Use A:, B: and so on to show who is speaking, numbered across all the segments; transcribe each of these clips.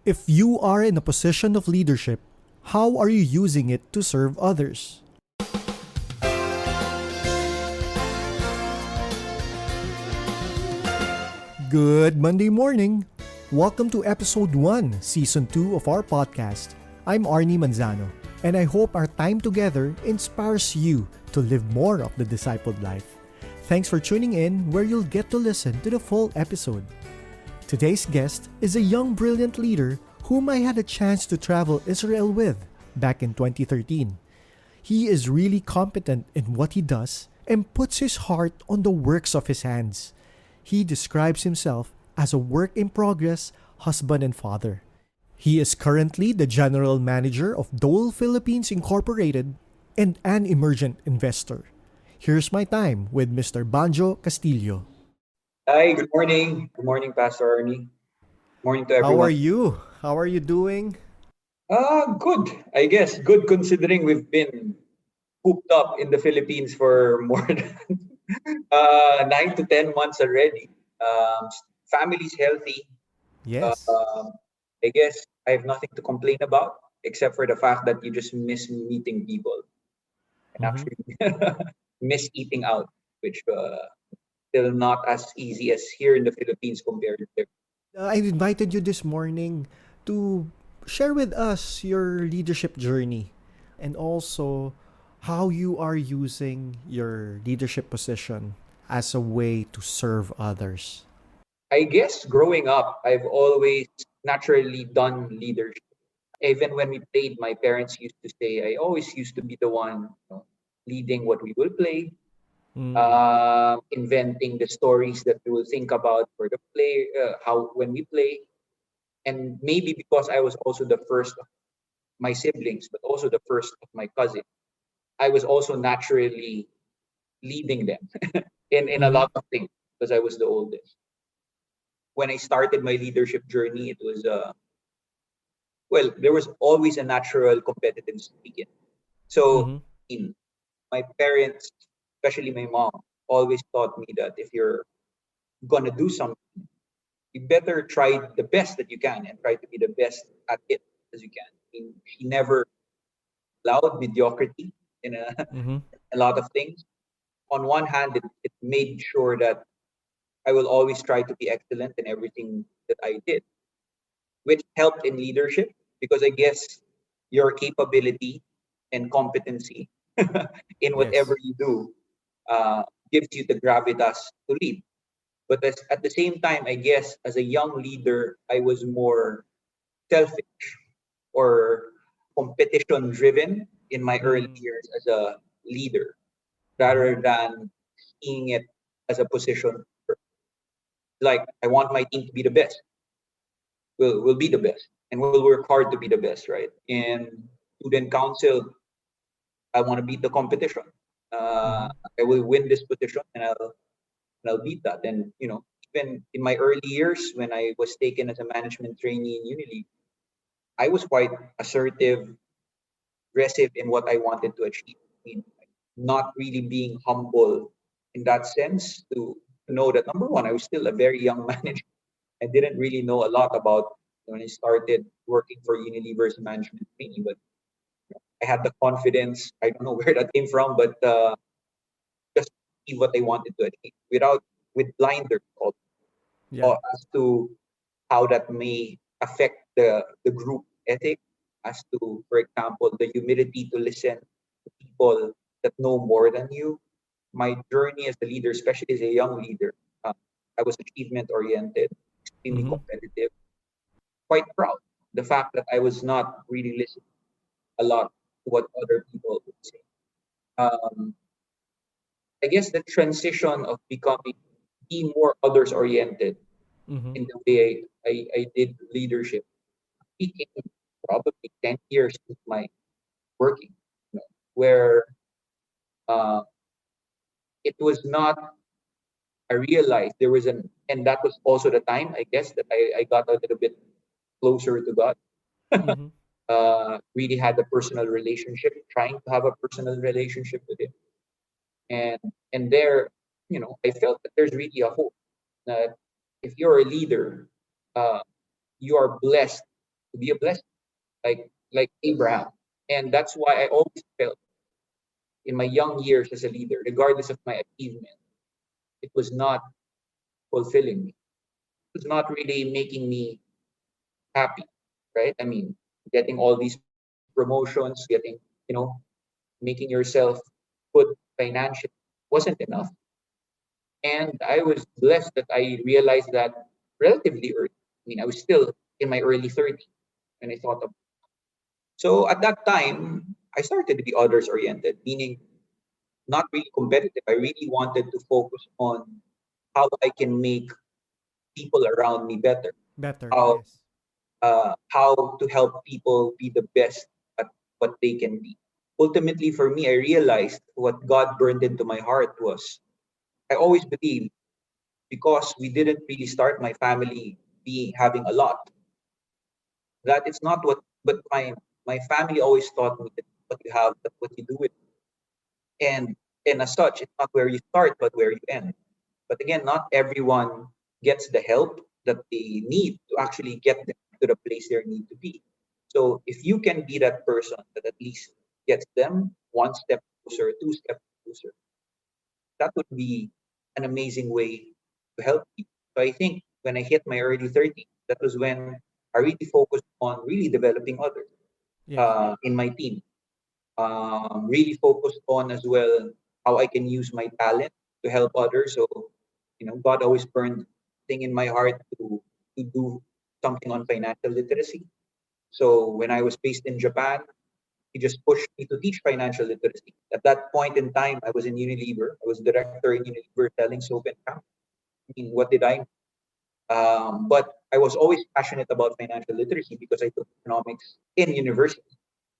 A: If you are in a position of leadership, how are you using it to serve others? Good Monday morning! Welcome to episode 1, season 2 of our podcast. I'm Arnie Manzano, and I hope our time together inspires you to live more of the discipled life. Thanks for tuning in, where you'll get to listen to the full episode. Today's guest is a young brilliant leader whom I had a chance to travel Israel with back in 2013. He is really competent in what he does and puts his heart on the works of his hands. He describes himself as a work in progress husband and father. He is currently the general manager of Dole Philippines Incorporated and an emergent investor. Here's my time with Mr. Banjo Castillo.
B: Hi, good morning. Good morning, Pastor Arnie. Morning to
A: How are
B: everyone.
A: you? How are you doing?
B: Good. I guess good considering we've been cooped up in the Philippines for more than 9 to 10 months already. Um, Family's healthy.
A: Yes.
B: Um, I guess I have nothing to complain about except for the fact that you just miss meeting people and
A: Mhm.
B: actually miss eating out, which still not as easy as here in the Philippines compared to there.
A: I invited you this morning to share with us your leadership journey and also how you are using your leadership position as a way to serve others.
B: I guess growing up, I've always naturally done leadership. Even when we played, my parents used to say I always used to be the one, leading what we will play,
A: Mm.
B: inventing the stories that we will think about for the play, how when we play, and maybe because I was also the first of my siblings, but also the first of my cousins, I was also naturally leading them in a
A: Mm-hmm.
B: lot of things because I was the oldest. When I started my leadership journey, it was there was always a natural competitive streak. So
A: Mm-hmm.
B: in my parents, especially my mom, always taught me that if you're gonna do something, you better try the best that you can and try to be the best at it as you can. I mean, she never allowed mediocrity in
A: Mm-hmm.
B: a lot of things. On one hand, it made sure that I will always try to be excellent in everything that I did, which helped in leadership because I guess your capability and competency in whatever
A: Yes.
B: you do uh, gives you the gravitas to lead. But at the same time, I guess as a young leader, I was more selfish or competition driven in my early
A: Mm.
B: years as a leader
A: Mm-hmm.
B: rather than seeing it as a position. Like, I want my team to be the best. We'll be the best and we'll work hard to be the best, right? In student council, I want to beat the competition.
A: Mm-hmm.
B: I will win this position and I'll beat that. And even in my early years when I was taken as a management trainee in Unilever, I was quite assertive, aggressive in what I wanted to achieve. I mean, not really being humble in that sense to know that number one, I was still a very young manager. I didn't really know a lot about when I started working for Unilever's management trainee, but I had the confidence. I don't know where that came from, but just achieve what I wanted to achieve without with blinders also,
A: Yeah.
B: as to how that may affect the group ethic, as to, for example, the humility to listen to people that know more than you. My journey as a leader, especially as a young leader, uh, I was achievement oriented, extremely
A: Mm-hmm.
B: competitive, quite proud. The fact that I was not really listening a lot to what other people would say. Um, I guess the transition of becoming be more others oriented
A: Mm-hmm.
B: in the way I did leadership became probably 10 years into my working, where uh, it was not, I realized there was and that was also the time, I guess, that I got a little bit closer to God.
A: Mm-hmm.
B: Really had a personal relationship, trying to have a personal relationship with Him. And, and there, I felt that there's really a hope that if you're a leader, uh, you are blessed to be a blessing, like Abraham. And that's why I always felt in my young years as a leader, regardless of my achievement, it was not fulfilling me. It was not really making me happy, right? I mean, getting all these promotions, you know, making yourself good financially wasn't enough. And I was blessed that I realized that relatively early. I mean, I was still in my early 30s when I thought of. So at that time, I started to be others oriented, meaning not really competitive. I really wanted to focus on how I can make people around me better,
A: Better,
B: how
A: yes.
B: how to help people be the best at what they can be. Ultimately, for me, I realized what God burned into my heart was I always believed because we didn't really start my family being having a lot, that it's not what, but my family always taught me that what you have, that what you do with, and and as such, it's not where you start but where you end. But again, not everyone gets the help that they need to actually get them to the place they need to be. So if you can be that person that at least gets them one step closer, two steps closer, that would be an amazing way to help people. So I think when I hit my early 30s, that was when I really focused on really developing others
A: Yes.
B: in my team. Really focused on as well how I can use my talent to help others. So, God always burned thing in my heart to do something on financial literacy. So when I was based in Japan, he just pushed me to teach financial literacy. At that point in time, I was in Unilever. I was director in Unilever selling soap and shampoo. I mean, what did I know? But I was always passionate about financial literacy because I took economics in university.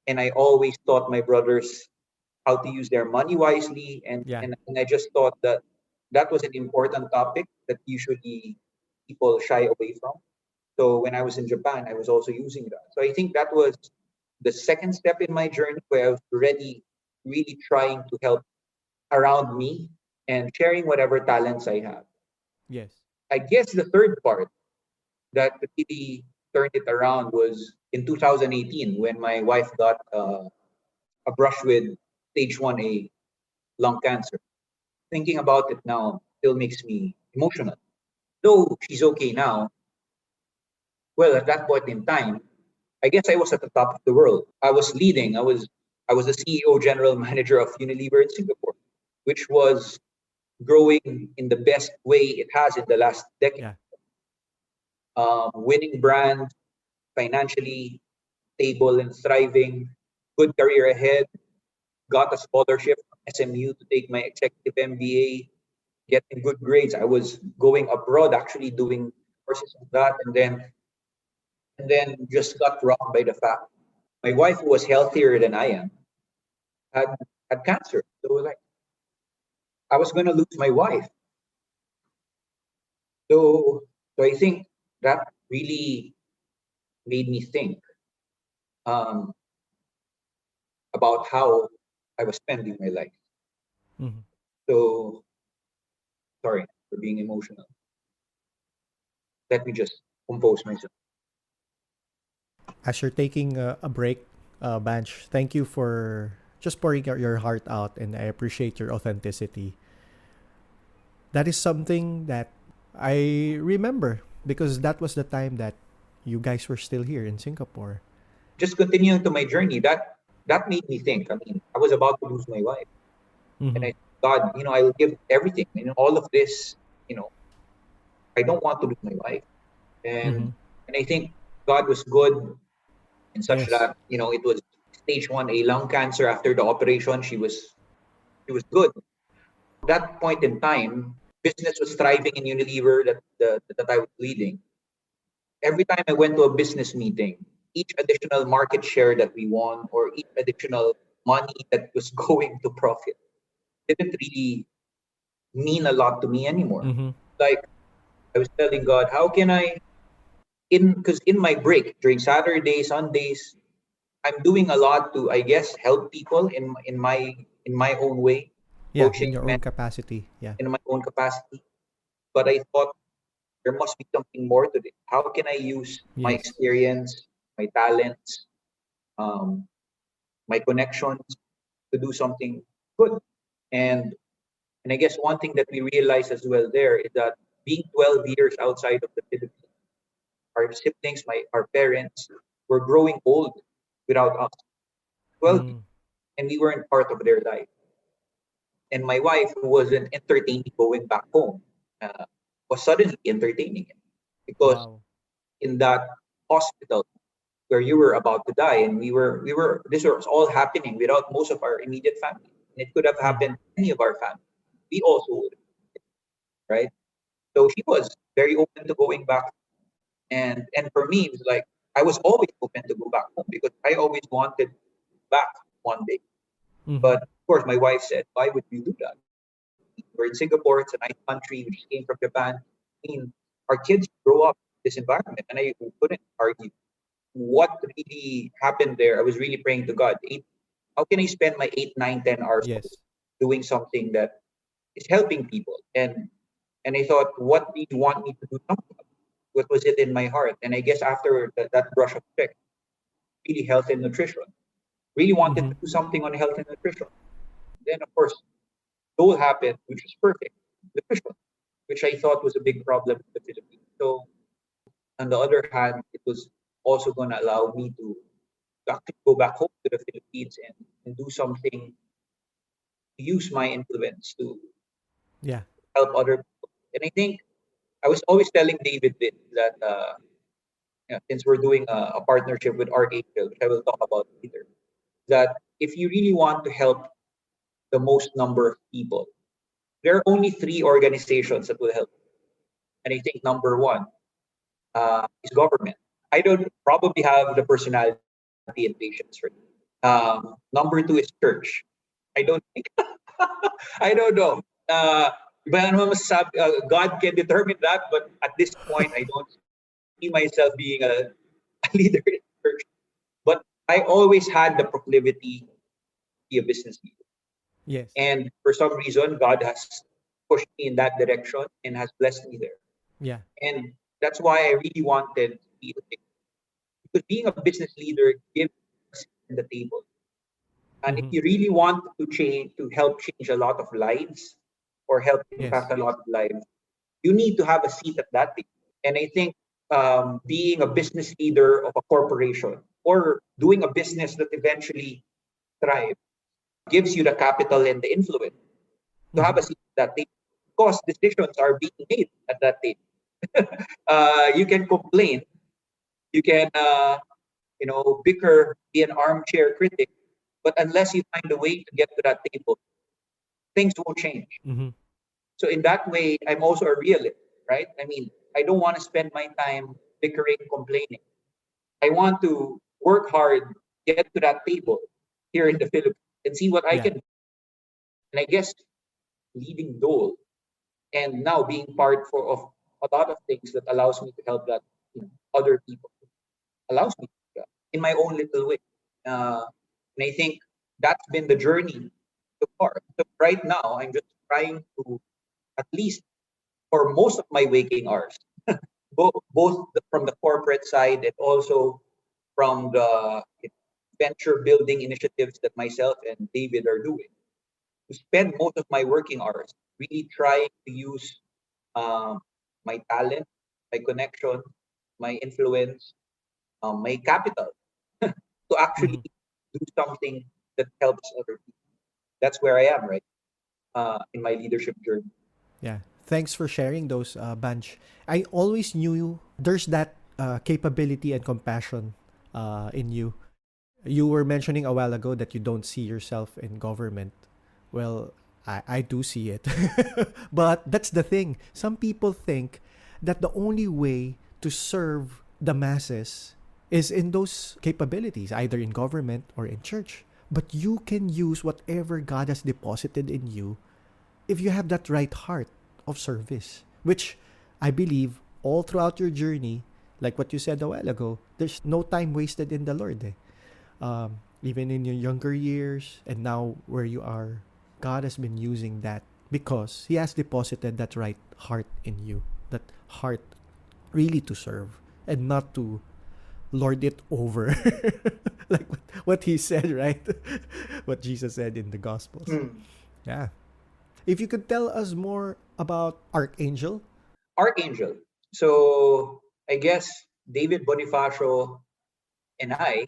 B: And I always taught my brothers how to use their money wisely. And,
A: Yeah.
B: and, and I just thought that that was an important topic that usually people shy away from. So when I was in Japan, I was also using that. So I think that was the second step in my journey where I was already really trying to help around me and sharing whatever talents I have.
A: Yes.
B: I guess the third part that really turned it around was in 2018 when my wife got a brush with stage 1A lung cancer. Thinking about it now still makes me emotional. Though she's okay now, well, at that point in time, I guess I was at the top of the world. I was leading. I was the CEO, general manager of Unilever in Singapore, which was growing in the best way it has in the last decade.
A: Yeah.
B: Winning brands, financially stable and thriving, good career ahead. Got a scholarship from SMU to take my executive MBA, getting good grades. I was going abroad, actually doing courses of that, and then just got rocked by the fact my wife, who was healthier than I am, had had cancer. So like I was gonna lose my wife. So I think that really made me think um, about how I was spending my life.
A: Hmm.
B: So sorry for being emotional. Let me just compose myself.
A: As you're taking a break, Banch, thank you for just pouring your heart out, and I appreciate your authenticity. That is something that I remember because that was the time that you guys were still here in Singapore.
B: Just continuing to my journey, that made me think. I mean, I was about to lose my wife, and
A: Mm-hmm.
B: I God, I will give everything. All of this, you know, I don't want to lose my wife,
A: Mm-hmm.
B: and I think God was good in such
A: Yes.
B: that it was stage 1A lung cancer. After the operation, she was good. That point in time, business was thriving in Unilever that I was leading. Every time I went to a business meeting, each additional market share that we won or each additional money that was going to profit didn't really mean a lot to me anymore.
A: Mm-hmm.
B: Like I was telling God, how can I because in my break during Saturday, Sundays, I'm doing a lot to, I guess, help people in my own way,
A: Yeah, in
B: coaching
A: your
B: men
A: own capacity. Yeah.
B: in my own capacity. But I thought there must be something more to this. How can I use my
A: Yes.
B: experience? my talents, um, my connections to do something good. And and I guess one thing that we realized as well there is that being 12 years outside of the Philippines, our siblings, our parents were growing old without us. 12 years,
A: Mm.
B: and we weren't part of their life. And my wife, who wasn't entertaining going back home, uh, was suddenly entertaining it because
A: Wow.
B: in that hospital where you were about to die, and we were this was all happening without most of our immediate family, and it could have
A: Mm.
B: happened to any of our family. We also would, right? So she was very open to going back, and for me, it was like I was always open to go back home because I always wanted back one day.
A: Mm-hmm.
B: But of course, my wife said, "Why would you do that? We're in Singapore. It's a nice country. We just came from Japan. I mean, our kids grow up in this environment." And I couldn't argue. What really happened there, I was really praying to God. How can I spend my 8, 9, 10 hours a week
A: Yes.
B: doing something that is helping people? And I thought, what do you want me to do? What was it in my heart? And I guess after that brush of check, really health and nutrition. Really wanted
A: Mm-hmm.
B: to do something on health and nutrition. Then of course, Dole happened, which was perfect. Nutrition, which I thought was a big problem in the Philippines. So on the other hand, it was also going to allow me to actually go back home to the Philippines and do something, use my influence to
A: Yeah.
B: help other people. And I think I was always telling David this, that since we're doing a partnership with Archangel, which I will talk about later, that if you really want to help the most number of people, there are only three organizations that will help. And I think number one is government. I don't probably have the personality and patience for it. Number two is church. I don't think, I don't know. But God can determine that, but at this point, I don't see myself being a leader in church. But I always had the proclivity to be a business leader.
A: Yes.
B: And for some reason, God has pushed me in that direction and has blessed me there.
A: Yeah.
B: And that's why I really wanted to be a leader. Because being a business leader gives a seat at the table. And if
A: Mm-hmm.
B: you really want to change, to help change a lot of lives or help
A: Yes.
B: impact a lot of lives, you need to have a seat at that table. And I think being a business leader of a corporation or doing a business that eventually thrives gives you the capital and the influence to have
A: Mm-hmm.
B: a seat at that table. Because decisions are being made at that table. You can complain, you can bicker, be an armchair critic, but unless you find a way to get to that table, things won't change.
A: Mm-hmm.
B: So in that way, I'm also a realist, right? I mean, I don't want to spend my time bickering, complaining. I want to work hard, get to that table here in the Philippines and see what I
A: Yeah.
B: can do. And I guess leading Dole and now being part of a lot of things that allows me to help that other people allows me to do that in my own little way. And I think that's been the journey so far. So right now, I'm just trying to, at least for most of my waking hours, from the corporate side and also from the venture building initiatives that myself and David are doing, to spend most of my working hours really trying to use um, my talent, my connection, my influence, my capital to actually
A: Mm-hmm.
B: do something that helps other people. That's where I am right in my leadership journey.
A: Yeah. Thanks for sharing those, Banch. I always knew there's that capability and compassion in you. You were mentioning a while ago that you don't see yourself in government. Well, I do see it. But that's the thing. Some people think that the only way to serve the masses is in those capabilities, either in government or in church. But you can use whatever God has deposited in you if you have that right heart of service, which I believe all throughout your journey, like what you said a while ago, there's no time wasted in the Lord. Even in your younger years and now where you are, God has been using that because He has deposited that right heart in you, that heart really to serve and not to lord it over. Like what he said, right? What Jesus said in the Gospels.
B: Hmm.
A: Yeah. If you could tell us more about Archangel.
B: Archangel. So I guess David Bonifacio and I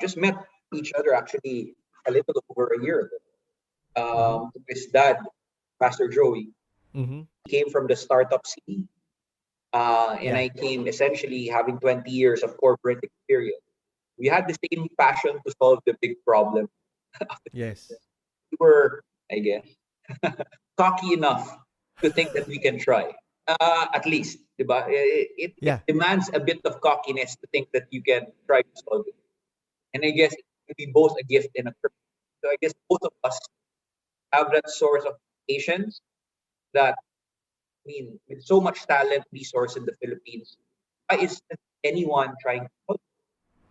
B: just met each other actually a little over a year ago.
A: Mm-hmm.
B: His dad, Pastor Joey,
A: Mm-hmm.
B: came from the startup scene, and
A: Yeah.
B: I came essentially having 20 years of corporate experience. We had the same passion to solve the big problem.
A: Yes.
B: We were, I guess, cocky enough to think that we can try. At least, diba? It
A: Yeah.
B: demands a bit of cockiness to think that you can try to solve it. And I guess it can be both a gift and a curse. So I guess both of us have that source of patience that, I mean, with so much talent, resource in the Philippines, why is anyone trying to help?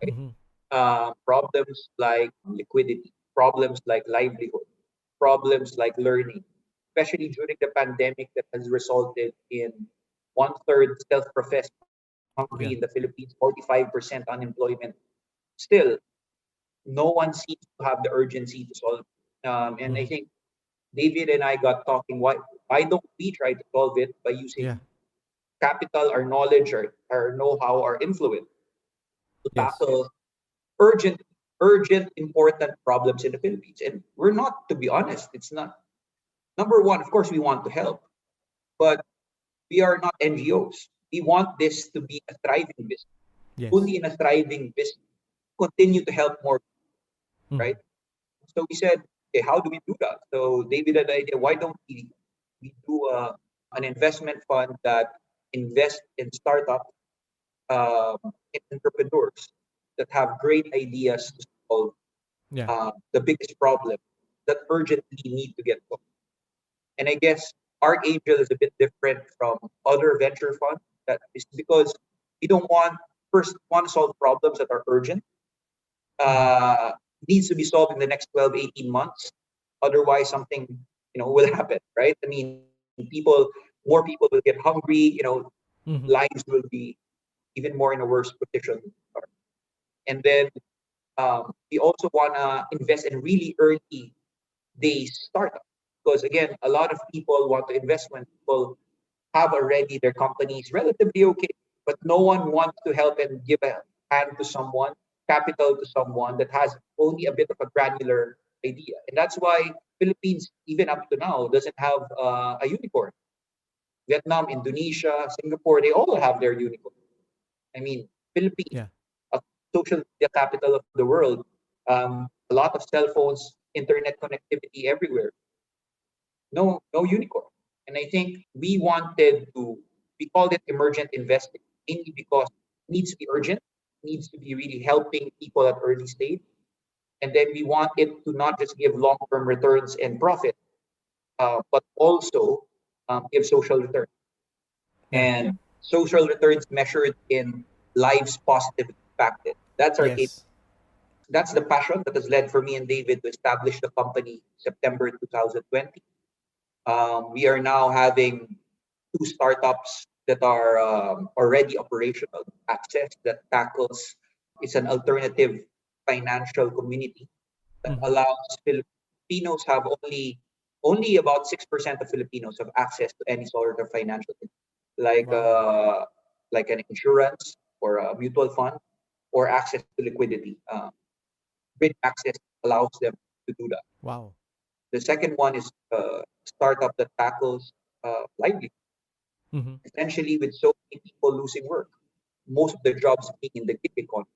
B: Right?
A: Mm-hmm.
B: Problems like liquidity, problems like livelihood, problems like learning, especially during the pandemic that has resulted in one third self-professed hungry
A: Yeah.
B: in the Philippines, 45% unemployment. Still, no one seems to have the urgency to solve it. And I
A: Mm-hmm.
B: think David and I got talking. Why don't we try to solve it by
A: Yeah.
B: using capital, our knowledge, our know-how, our influence to
A: Yes.
B: tackle urgent, urgent, important problems in the Philippines? And we're not, to be honest, it's not. Number one, of course, we want to help, but we are not NGOs. We want this to be a thriving business.
A: Yes.
B: Only in a thriving business continue to help more,
A: Mm-hmm.
B: right? So we said, okay, how do we do that? So David had the idea, why don't we do an investment fund that invests in startups, in entrepreneurs that have great ideas to solve
A: Yeah.
B: the biggest problem that urgently need to get solved. And I guess Archangel is a bit different from other venture funds. That is because we don't want first want to solve problems that are urgent.
A: Mm-hmm.
B: Uh, needs to be solved in the next 12, 18 months. Otherwise, something will happen, right? I mean, more people will get hungry.
A: Mm-hmm.
B: Lives will be even more in a worse position. And then we also want to invest in really early days startup because again, a lot of people want to invest when people have already their companies relatively okay, but no one wants to help and give a hand to someone, capital to someone that has only a bit of a granular idea. And that's why Philippines, even up to now, doesn't have a unicorn. Vietnam, Indonesia, Singapore, they all have their unicorn. I mean, Philippines,
A: Yeah.
B: a social media capital of the world, a lot of cell phones, internet connectivity everywhere. No unicorn. And I think we called it emergent investing, mainly because it needs to be urgent, needs to be really helping people at early stage. And then we want it to not just give long-term returns and profit, but also give social return.
A: Yeah.
B: And social returns measured in lives positively impacted. That's our case.
A: Yes.
B: That's the passion that has led for me and David to establish the company September 2020. We are now having two startups that are already operational. Access that tackles it's an alternative financial community that
A: Mm-hmm.
B: allows Filipinos have only about 6% of Filipinos have access to any sort of financial like
A: Wow.
B: uh, like an insurance or a mutual fund or access to liquidity. Bridge access allows them to do that.
A: Wow.
B: The second one is a startup that tackles livelihood.
A: Mm-hmm.
B: Essentially, with so many people losing work, most of the jobs being in the gig economy,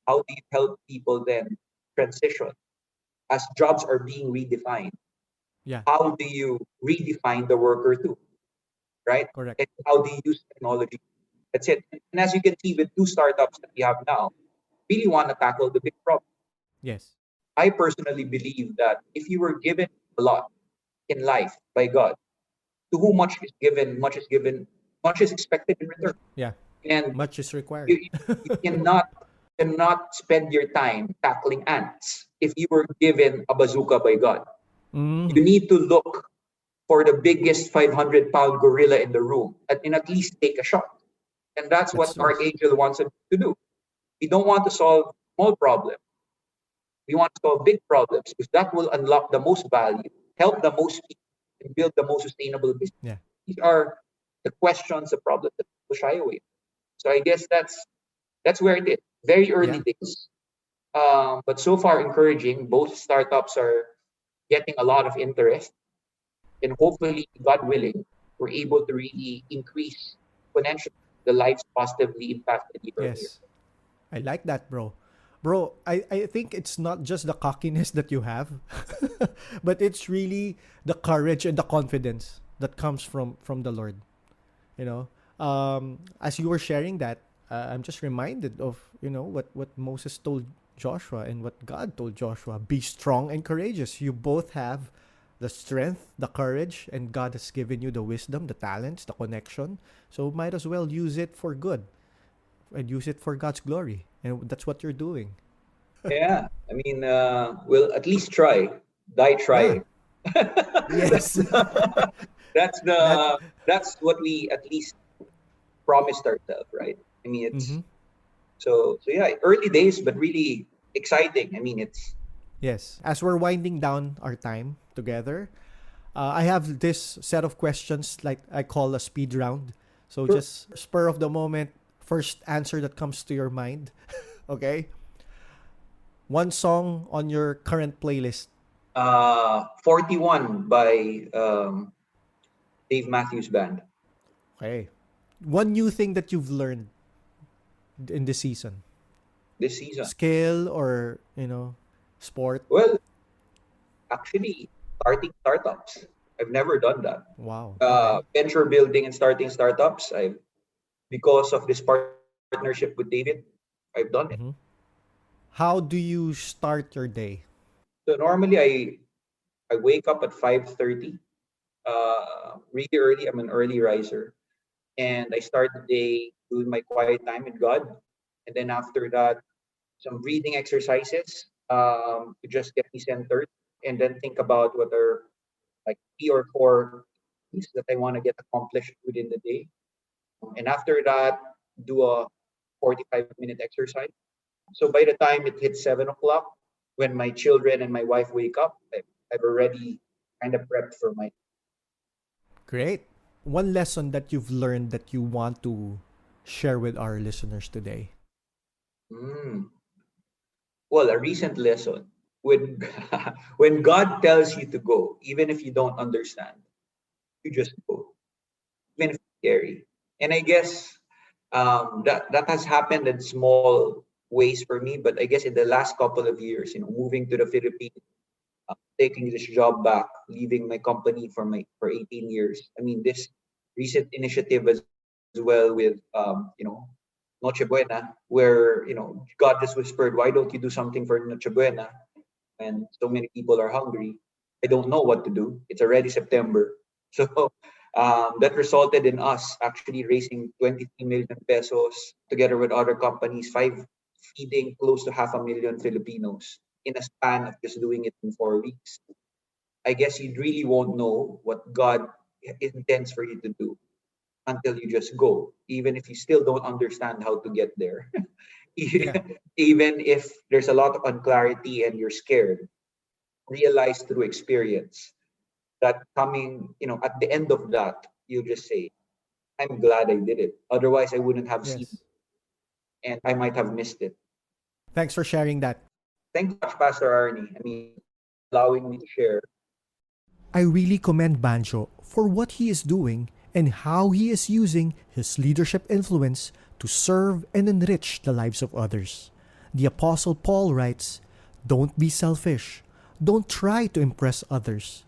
B: how do you help people then transition as jobs are being redefined?
A: Yeah.
B: How do you redefine the worker too, right?
A: Correct.
B: And how do you use technology? That's it. And as you can see with two startups that we have now, really want to tackle the big problem.
A: Yes.
B: I personally believe that if you were given a lot in life by God, to whom much is given, much is expected in return.
A: Yeah.
B: And
A: Much is required.
B: you cannot spend your time tackling ants if you were given a bazooka by God.
A: Mm.
B: You need to look for the biggest 500-pound gorilla in the room and at least take a shot. And that's
A: That's
B: what
A: true.
B: Archangel wants us to do. We don't want to solve small problems. We want to solve big problems because that will unlock the most value, help the most people, and build the most sustainable business.
A: Yeah.
B: These are the questions, the problems that people shy away. So I guess that's where it is. Very early days, but so far encouraging. Both startups are getting a lot of interest, and hopefully, God willing, we're able to really increase exponentially the lives positively impacted year on year.
A: Yes. I like that, bro. Bro, I think it's not just the cockiness that you have, but it's really the courage and the confidence that comes from the Lord. You know, as you were sharing that, I'm just reminded of, what Moses told Joshua and what God told Joshua: be strong and courageous. You both have the strength, the courage, and God has given you the wisdom, the talents, the connection. So might as well use it for good and use it for God's glory. And that's what you're doing.
B: Yeah, I mean, we'll at least try. Die
A: Yeah.
B: trying. that's
A: Yes.
B: that's
A: that.
B: that's what we at least promised ourselves, right? I mean, it's
A: Mm-hmm.
B: so yeah, early days, but really exciting. I mean, it's
A: Yes. As we're winding down our time together, I have this set of questions like I call a speed round. So
B: sure.
A: just spur of the moment, first answer that comes to your mind. Okay. One song on your current playlist.
B: 41 by Dave Matthews Band
A: Okay. One new thing that you've learned in this season.
B: this season.
A: Skill or, sport.
B: Well, actually, starting startups. I've never done that.
A: Wow. Okay.
B: Venture building and starting startups. I Because of this partnership with David, I've done it.
A: Mm-hmm. How do you start your day?
B: So normally I wake up at 5:30. Really early. I'm an early riser, and I start the day doing my quiet time with God, and then after that, some breathing exercises to just get me centered, and then think about what are like 3 or 4 things that I want to get accomplished within the day. And after that, do a 45-minute exercise. So by the time it hits 7 o'clock, when my children and my wife wake up, I've already kind of prepped for my.
A: Great. One lesson that you've learned that you want to share with our listeners today.
B: Mm. Well, a recent lesson: when when God tells you to go, even if you don't understand, you just go, even if it's scary. And I guess that has happened in small ways for me, but I guess in the last couple of years, moving to the Philippines, taking this job back, leaving my company for 18 years. I mean, this recent initiative as well with Noche Buena, where God just whispered, "Why don't you do something for Noche Buena?" And so many people are hungry. I don't know what to do. It's already September, so that resulted in us actually raising 23 million pesos together with other companies, feeding close to 500,000 Filipinos in a span of just doing it in 4 weeks. I guess you really won't know what God intends for you to do until you just go, even if you still don't understand how to get there.
A: Yeah.
B: Even if there's a lot of unclarity and you're scared, realize through experience that coming, at the end of that, you'll just say, I'm glad I did it. Otherwise, I wouldn't have seen
A: Yes.
B: it and I might have missed it.
A: Thanks for sharing that.
B: Thank you much, Pastor Arnie. I mean, allowing me to share.
A: I really commend Banjo for what he is doing and how he is using his leadership influence to serve and enrich the lives of others. The Apostle Paul writes, "Don't be selfish. Don't try to impress others.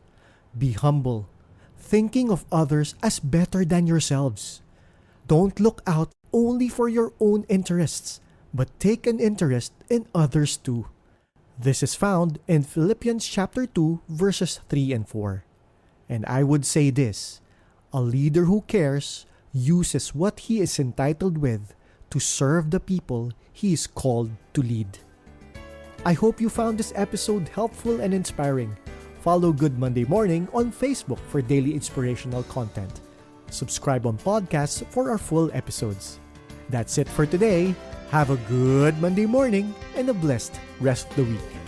A: Be humble, thinking of others as better than yourselves. Don't look out only for your own interests, but take an interest in others too." This is found in Philippians chapter 2 verses 3 and 4. And I would say this: a leader who cares uses what he is entitled with to serve the people he is called to lead. I hope you found this episode helpful and inspiring. Follow Good Monday Morning on Facebook for daily inspirational content. Subscribe on podcasts for our full episodes. That's it for today. Have a good Monday morning and a blessed rest of the week.